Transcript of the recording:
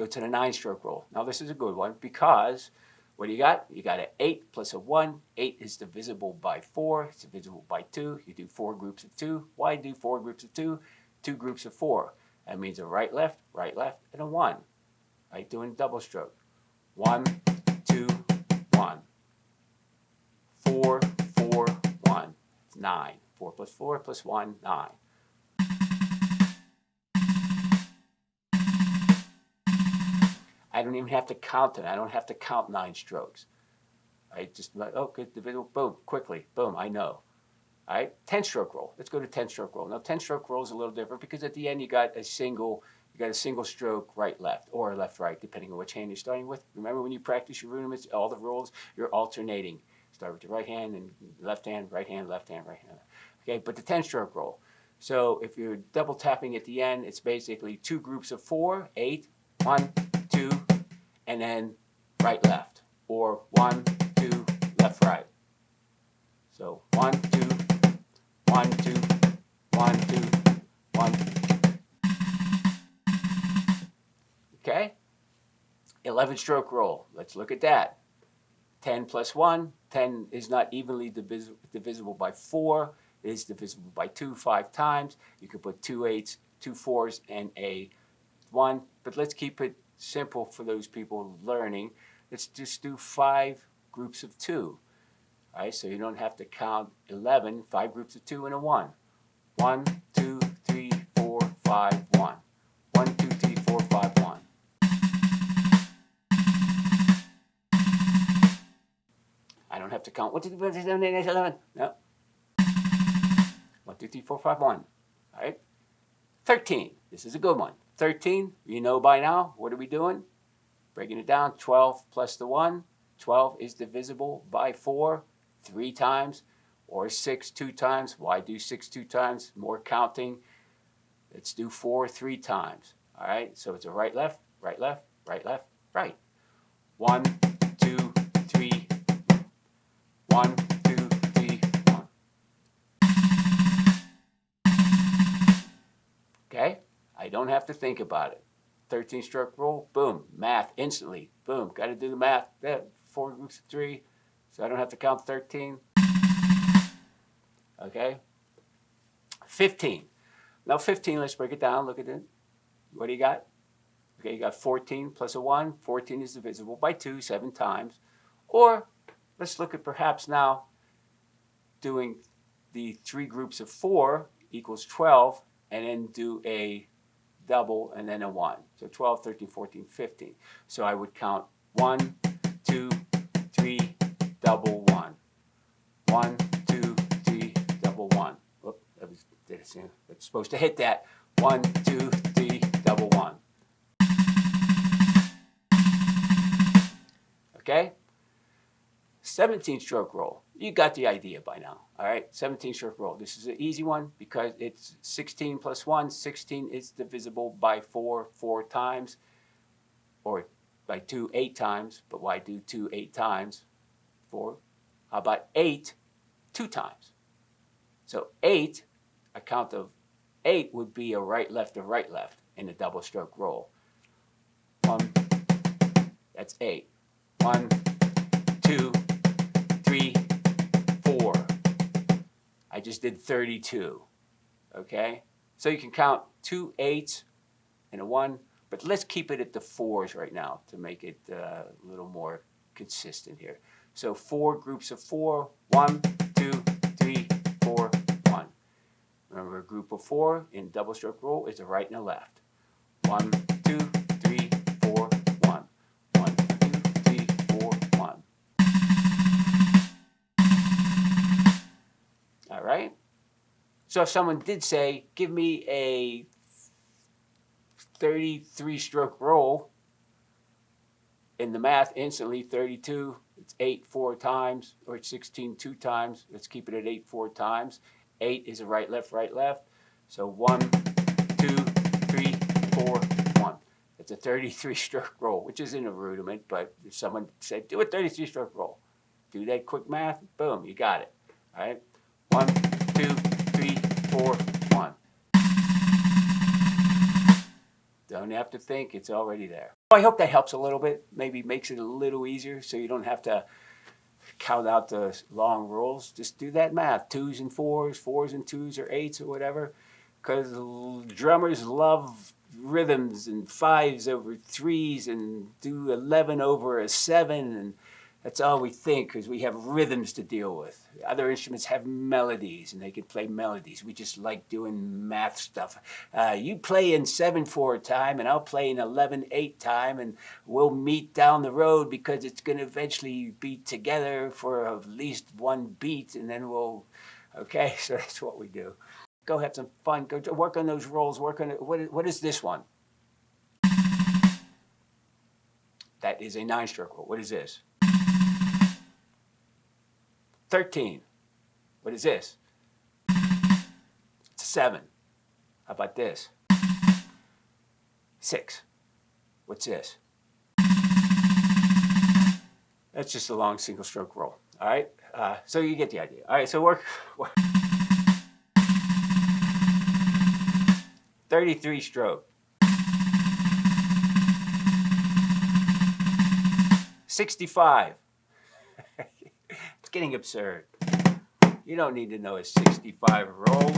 go to the 9-stroke roll. Now this is a good one because what do you got? You got an 8 plus a 1. 8 is divisible by 4. It's divisible by 2. You do 4 groups of 2. Why do 4 groups of 2? 2 groups of 4. That means a right, left, and a 1. Right, doing double stroke. 1, 2, 1. 4, 4, 1. 9. 4 plus 4 plus 1, 9. I don't even have to count it. I don't have to count 9 strokes. I just like, oh, good, divisible, boom, quickly, boom, I know. All right, 10-stroke roll. Let's go to 10-stroke roll. Now, 10-stroke roll is a little different because at the end you got a single stroke right, left, or left, right, depending on which hand you're starting with. Remember when you practice your rudiments, all the rolls, you're alternating. Start with the right hand and left hand, right hand, left hand, right hand. Okay, but the 10-stroke roll. So if you're double tapping at the end, it's basically 2 groups of 4, 8, 1, 2, and then right, left, or 1, 2, left, right. So 1, 2, 1, 2, 1, 2, 1. Okay? 11-stroke roll. Let's look at that. 10 plus 1. 10 is not evenly divisible by 4. It is divisible by 2 5 times. You can put 2 8s, 2 4s, and a 1. But let's keep it simple for those people learning. Let's just do 5 groups of 2. All right, so you don't have to count 11, 5 groups of 2 and a 1. 1, 2, 3, 4, 5, 1. 1, 2, 3, 4, 5, 1. I don't have to count 1, 2, 3, 4, 5, 6, 7, 8, 9, 10, 11. No. 1, 2, 3, 4, 5, 1. All right. 13. This is a good one. 13, you know by now. What are we doing? Breaking it down. 12 plus the 1. 12 is divisible by 4 3 times, or 6 2 times. Why do 6 2 times? More counting. Let's do 4 3 times. All right. So it's a right, left, right, left, right, left, right. 1, 2, 3. 1, 2, 3, 1. Okay? I don't have to think about it. 13-stroke roll, boom, math instantly. Boom, got to do the math. 4 groups of 3, so I don't have to count 13. Okay? 15. Now 15, let's break it down. Look at it. What do you got? Okay, you got 14 plus a 1. 14 is divisible by 2 7 times. Or let's look at perhaps now doing the 3 groups of 4 equals 12, and then do a double and then a 1. So 12, 13, 14, 15. So I would count 1, 2, 3, double 1. 1, 2, 3, double 1. Whoop, that's supposed to hit that. 1, 2, 3, double 1. Okay? 17-stroke roll. You got the idea by now. All right, 17-stroke roll. This is an easy one because it's 16 plus 1. 16 is divisible by 4 4 times, or by 2 8 times. But why do 2 8 times? 4. How about 8 2 times? So 8, a count of 8 would be a right, left, or right, left in a double stroke roll. 1, that's 8. 1, 2, 3, 4. I just did 32. Okay? So you can count 2 8s and a 1, but let's keep it at the 4s right now to make it a little more consistent here. So 4 groups of 4. 1, 2, 3, 4, 1. Remember, a group of 4 in double stroke roll is a right and a left. 1, 2, 3, 4, 1. 1, 2, 3, 4, 1. All right? So if someone did say, give me a 33-stroke roll, in the math, instantly 32, it's 8 4 times, or it's 16 2 times. Let's keep it at 8 4 times. 8 is a right, left, right, left. So 1, 2, 3, 4, 1. It's a 33-stroke roll, which isn't a rudiment, but if someone said, do a 33-stroke roll, do that quick math, boom, you got it. All right? 1, 2, 3, 4, 1. Don't have to think, it's already there. I hope that helps a little bit. Maybe makes it a little easier so you don't have to count out the long rules. Just do that math. 2s and 4s, 4s and 2s or 8s or whatever. Because drummers love rhythms and 5s over 3s and do 11 over a 7. And that's all we think because we have rhythms to deal with. Other instruments have melodies and they can play melodies. We just like doing math stuff. You play in 7/4 time and I'll play in 11/8 time and we'll meet down the road because it's going to eventually be together for at least one beat and then we'll, okay, so that's what we do. Go have some fun. Go work on those rolls. Work on it. What is this one? That is a 9-stroke roll. What is this? 13. What is this? It's a 7. How about this? 6. What's this? That's just a long single stroke roll. All right. So you get the idea. All right. So work. 33 stroke. 65. It's getting absurd. You don't need to know a 65 roll.